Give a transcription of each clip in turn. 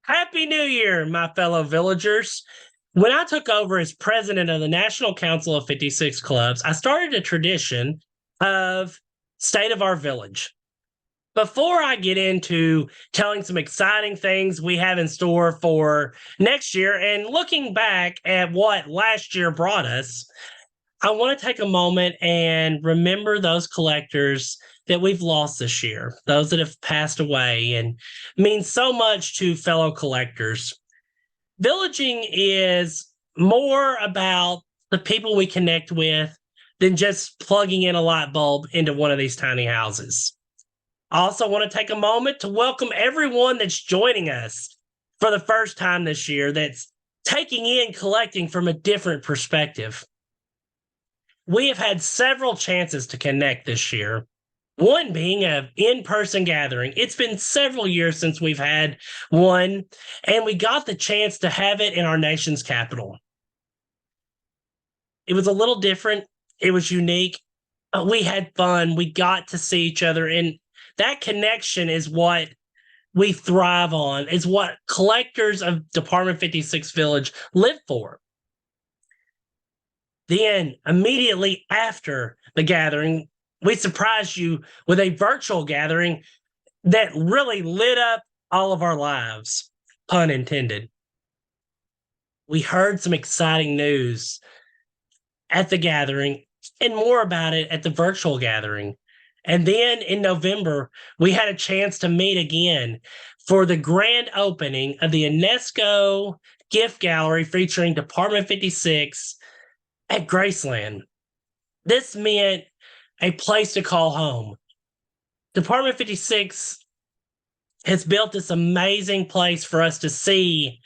Happy New Year, my fellow villagers. When I took over as president of the National Council of 56 Clubs, I started a tradition of State of Our Village. Before I get into telling some exciting things we have in store for next year and looking back at what last year brought us, I want to take a moment and remember those collectors that we've lost this year, those that have passed away and mean so much to fellow collectors. Villaging is more about the people we connect with than just plugging in a light bulb into one of these tiny houses. I also want to take a moment to welcome everyone that's joining us for the first time this year that's taking in collecting from a different perspective. We have had several chances to connect this year, one being an in-person gathering. It's been several years since we've had one, and we got the chance to have it in our nation's capital. It was a little different. It was unique. We had fun. We got to see each other, and that connection is what we thrive on, is what collectors of Department 56 Village live for. Then, immediately after the gathering, we surprised you with a virtual gathering that really lit up all of our lives, pun intended. We heard some exciting news at the gathering and more about it at the virtual gathering. And then in November, we had a chance to meet again for the grand opening of the UNESCO gift gallery featuring Department 56 at Graceland. This meant a place to call home. Department 56 has built this amazing place for us to see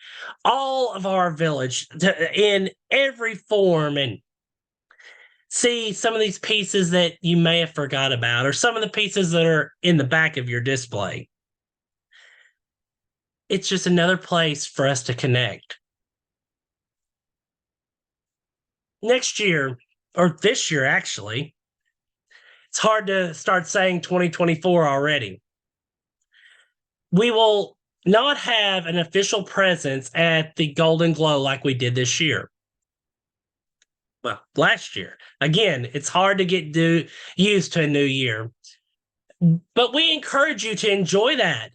all of our village in every form and see some of these pieces that you may have forgot about, or some of the pieces that are in the back of your display. It's just another place for us to connect. Next year, or this year actually, it's hard to start saying 2024 already. We will not have an official presence at the Golden Glow like we did this year. Well, last year. Again, it's hard to get used to a new year. But we encourage you to enjoy that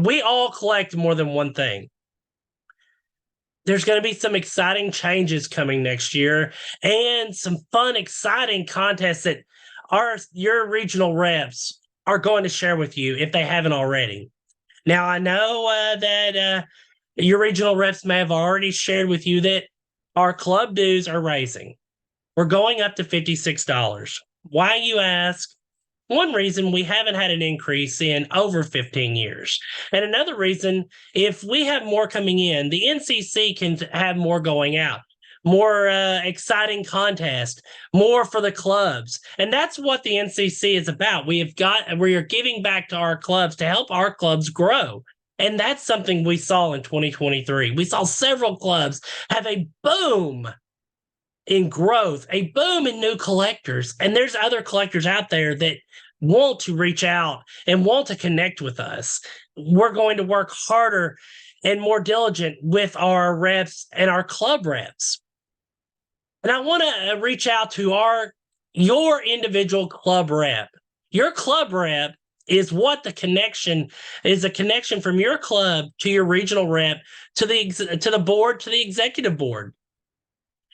we all collect more than one thing. There's going to be some exciting changes coming next year and some fun, exciting contests that your regional reps are going to share with you if they haven't already. Now, I know that your regional reps may have already shared with you that our club dues are raising. We're going up to $56. Why, you ask? One reason, we haven't had an increase in over 15 years. And another reason, if we have more coming in, the NCC can have more going out, more exciting contests, more for the clubs. And that's what the NCC is about. We are giving back to our clubs to help our clubs grow. And that's something we saw in 2023. We saw several clubs have a boom in growth, a boom in new collectors. And there's other collectors out there that want to reach out and want to connect with us. We're going to work harder and more diligent with our reps and our club reps. And I want to reach out to your individual club rep. Your club rep is what the connection is, a connection from your club to your regional rep, to the board, to the executive board.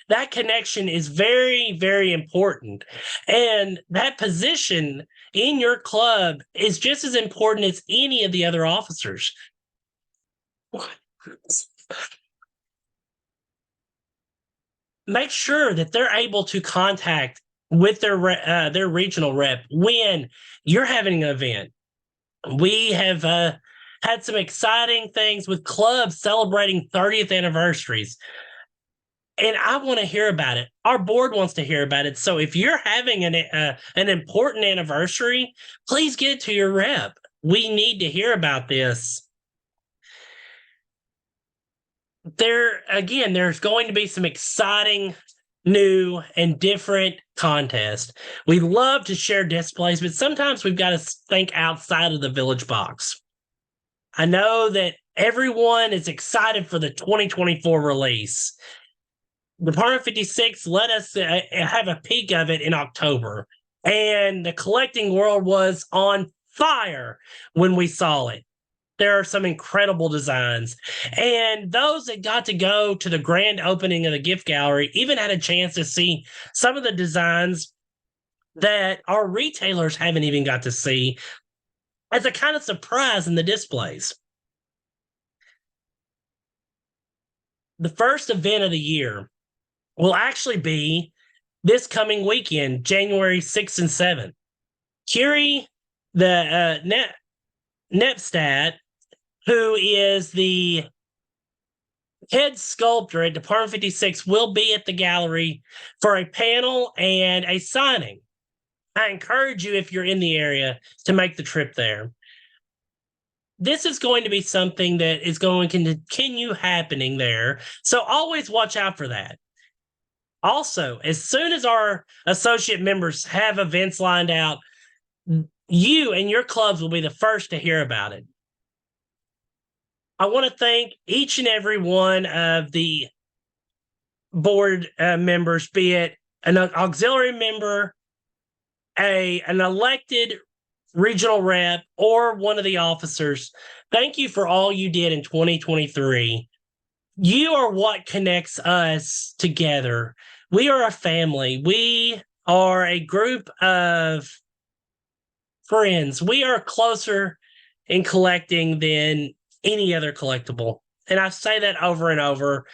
That connection is very, very important. And that position in your club is just as important as any of the other officers. Make sure that they're able to contact with their regional rep when you're having an event. We have had some exciting things with clubs celebrating 30th anniversaries. And I want to hear about it. Our board wants to hear about it. So if you're having an important anniversary, please get it to your rep. We need to hear about this. There's going to be some exciting, new, and different contests. We love to share displays, but sometimes we've got to think outside of the village box. I know that Everyone is excited for the 2024 release. Department 56 let us have a peek of it in October, and the collecting world was on fire when we saw it. There are some incredible designs, and those that got to go to the grand opening of the gift gallery even had a chance to see some of the designs that our retailers haven't even got to see as a kind of surprise in the displays. The first event of the year will actually be this coming weekend, January 6th and 7th. Curie, the Nepstad, who is the head sculptor at Department 56, will be at the gallery for a panel and a signing. I encourage you, if you're in the area, to make the trip there. This is going to be something that is going to continue happening there, so always watch out for that. Also, as soon as our associate members have events lined out, you and your clubs will be the first to hear about it. I want to thank each and every one of the board members, be it an auxiliary member, an elected regional rep, or one of the officers. Thank you for all you did in 2023. You are what connects us together. We are a family. We are a group of friends. We are closer in collecting than any other collectible. And I say that over and over,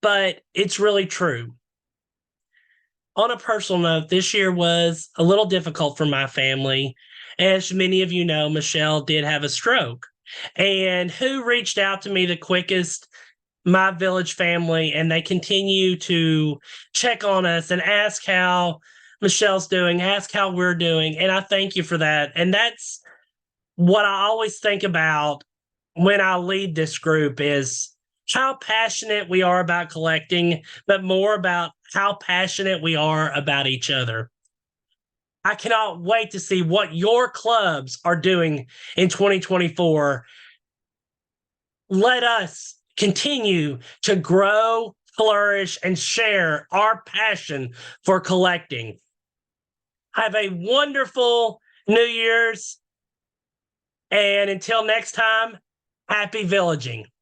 but it's really true. On a personal note, this year was a little difficult for my family. As many of you know, Michelle did have a stroke. And who reached out to me the quickest? My Village family, and they continue to check on us and ask how Michelle's doing, ask how we're doing. And I thank you for that. And that's what I always think about when I lead this group is how passionate we are about collecting, but more about how passionate we are about each other. I cannot wait to see what your clubs are doing in 2024. Let us continue to grow, flourish, and share our passion for collecting. Have a wonderful New Year's. And until next time, happy villaging.